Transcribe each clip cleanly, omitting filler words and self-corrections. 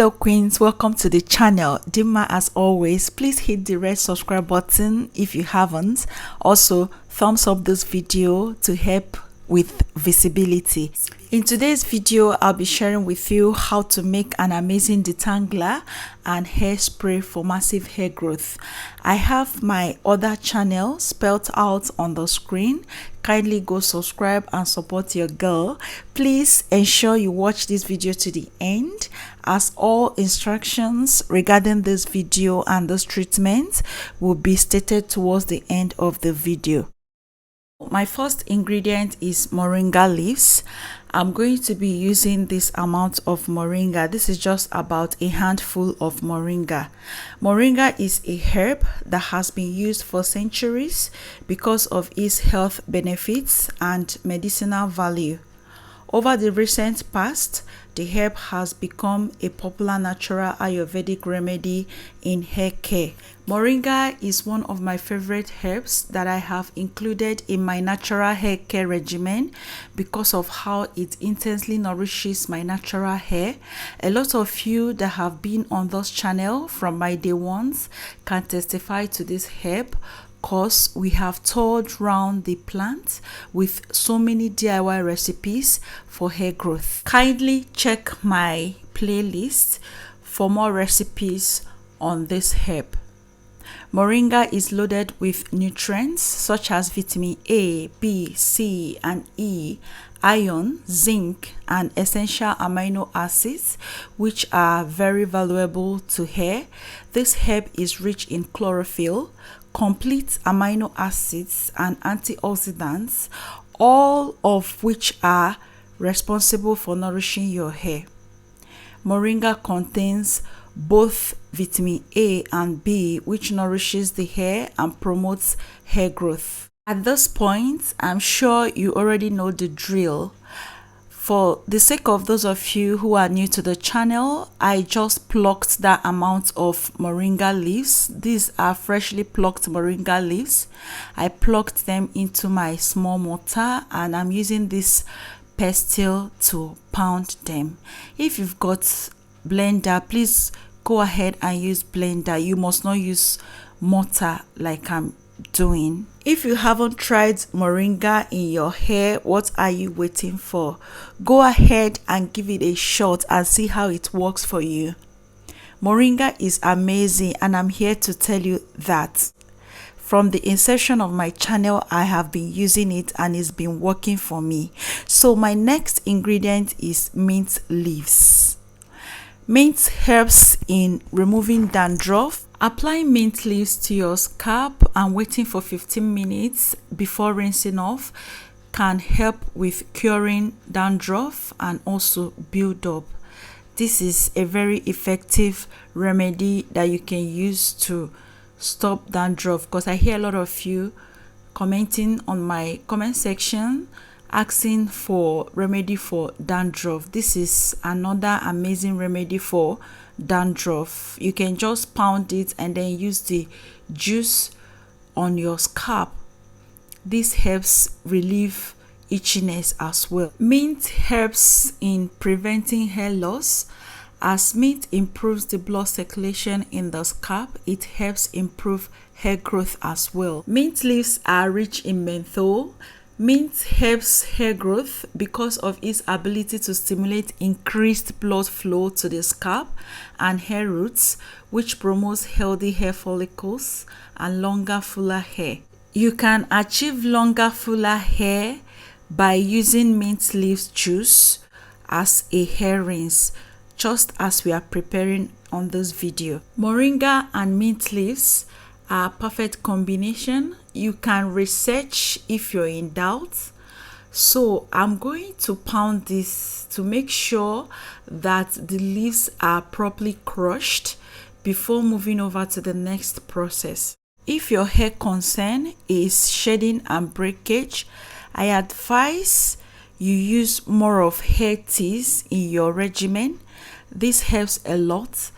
Hello queens, welcome to the channel. Dimma, as always, please hit the red subscribe button if you haven't. Also, thumbs up this video to help with visibility. In today's video, I'll be sharing with you how to make an amazing detangler and hairspray for massive hair growth. I have my other channel spelled out on the screen. Kindly go subscribe and support your girl. Please ensure you watch this video to the end, as all instructions regarding this video and this treatment will be stated towards the end of the video. My first ingredient is moringa leaves. I'm going to be using this amount of moringa. This is just about a handful of moringa. Moringa is a herb that has been used for centuries because of its health benefits and medicinal value. Over the recent past, the herb has become a popular natural Ayurvedic remedy in hair care. Moringa is one of my favorite herbs that I have included in my natural hair care regimen because of how it intensely nourishes my natural hair. A lot of you that have been on this channel from my day ones can testify to this herb, because we have toured around the plant with so many DIY recipes for hair growth. Kindly check my playlist for more recipes on this herb. Moringa is loaded with nutrients such as vitamin A, B, C, and E, iron, zinc, and essential amino acids, which are very valuable to hair. This herb is rich in chlorophyll, complete amino acids, and antioxidants, all of which are responsible for nourishing your hair. Moringa contains both vitamin A and B, which nourishes the hair and promotes hair growth. At this point, I'm sure you already know the drill. For the sake of those of you who are new to the channel, I just plucked that amount of moringa leaves. These are freshly plucked moringa leaves. I plucked them into my small mortar and I'm using this pestle to pound them. If you've got blender, please go ahead and use blender. You must not use mortar like I'm doing. If you haven't tried moringa in your hair, what are you waiting for? Go ahead and give it a shot and see how it works for you. Moringa is amazing, and I'm here to tell you that from the inception of my channel, I have been using it and it's been working for me. So my next ingredient is mint leaves. Mint helps in removing dandruff. Applying mint leaves to your scalp and waiting for 15 minutes before rinsing off can help with curing dandruff and also build up. This is a very effective remedy that you can use to stop dandruff, because I hear a lot of you commenting on my comment section asking for remedy for dandruff. This is another amazing remedy for dandruff. You can just pound it and then use the juice on your scalp. This helps relieve itchiness as well. Mint helps in preventing hair loss. As mint improves the blood circulation in the scalp, it helps improve hair growth as well. Mint leaves are rich in menthol. Mint helps hair growth because of its ability to stimulate increased blood flow to the scalp and hair roots, which promotes healthy hair follicles and longer, fuller hair. You can achieve longer, fuller hair by using mint leaves juice as a hair rinse, just as we are preparing on this video. Moringa and mint leaves are a perfect combination. You can research if you're in doubt. So I'm going to pound this to make sure that the leaves are properly crushed before moving over to the next process. If your hair concern is shedding and breakage, I advise you use more of hair teas in your regimen. This helps a lot.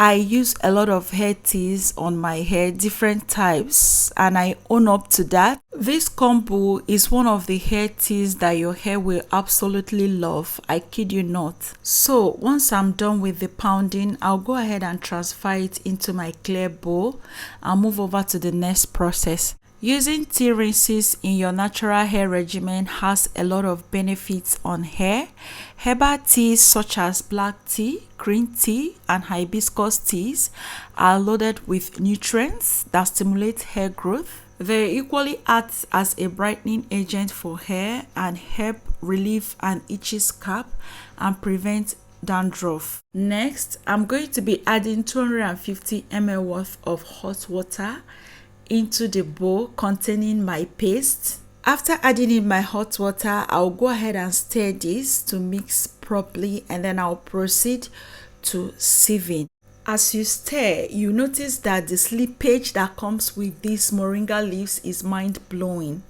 I use a lot of hair teas on my hair, different types, and I own up to that. This combo is one of the hair teas that your hair will absolutely love. I kid you not. So once I'm done with the pounding, I'll go ahead and transfer it into my clear bowl and move over to the next process. Using tea rinses in your natural hair regimen has a lot of benefits on hair. Herbal teas such as black tea, green tea, and hibiscus teas are loaded with nutrients that stimulate hair growth. They equally act as a brightening agent for hair and help relieve an itchy scalp and prevent dandruff. Next, I'm going to be adding 250 ml worth of hot water into the bowl containing my paste. After adding in my hot water, I'll go ahead and stir this to mix properly, and then I'll proceed to sieving. As you stir, you notice that the slippage that comes with these moringa leaves is mind-blowing.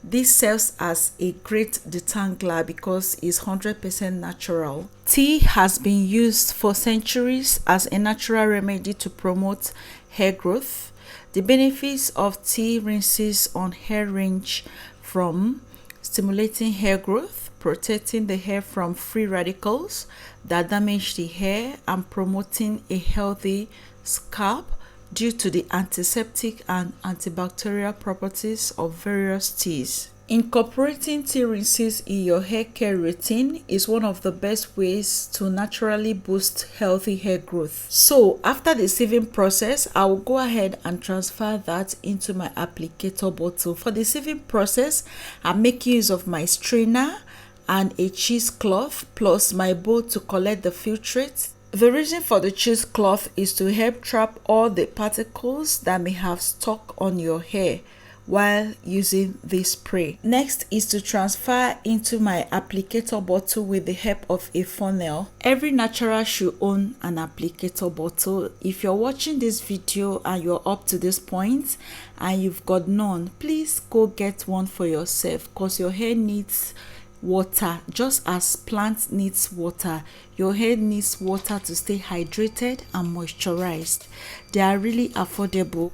This serves as a great detangler because it's 100% natural. Tea has been used for centuries as a natural remedy to promote hair growth. The benefits of tea rinses on hair range from stimulating hair growth, protecting the hair from free radicals that damage the hair, and promoting a healthy scalp due to the antiseptic and antibacterial properties of various teas. Incorporating tea rinses in your hair care routine is one of the best ways to naturally boost healthy hair growth. So after the sieving process, I will go ahead and transfer that into my applicator bottle. For the sieving process, I'm making use of my strainer and a cheesecloth plus my bowl to collect the filtrate. The reason for the cheesecloth is to help trap all the particles that may have stuck on your hair while using this spray. Next is to transfer into my applicator bottle with the help of a funnel. Every natural should own an applicator bottle. If you're watching this video and you're up to this point and you've got none, please go get one for yourself, because your hair needs water just as plants needs water. Your hair needs water to stay hydrated and moisturized. They are really affordable.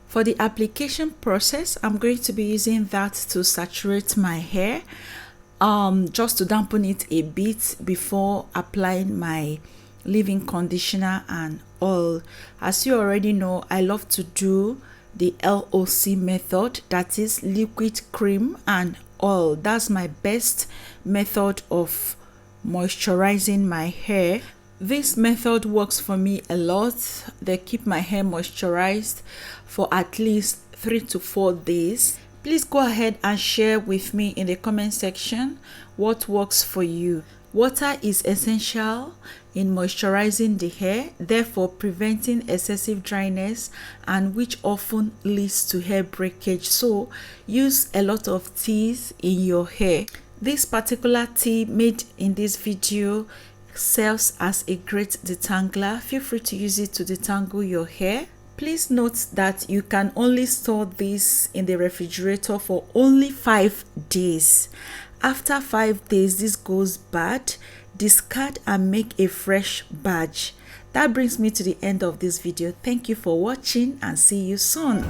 For the application process, I'm going to be using that to saturate my hair, just to dampen it a bit before applying my leave-in conditioner and oil. As you already know, I love to do the LOC method, that is liquid, cream and oil. That's my best method of moisturizing my hair. This method works for me a lot. They keep my hair moisturized for at least 3 to 4 days. Please go ahead and share with me in the comment section what works for you. Water is essential in moisturizing the hair, therefore preventing excessive dryness, and which often leads to hair breakage. So use a lot of teas in your hair. This particular tea made in this video serves as a great detangler. Feel free to use it to detangle your hair. Please note that you can only store this in the refrigerator for only 5 days. After 5 days, this goes bad. Discard and make a fresh batch. That brings me to the end of this video. Thank you for watching and see you soon.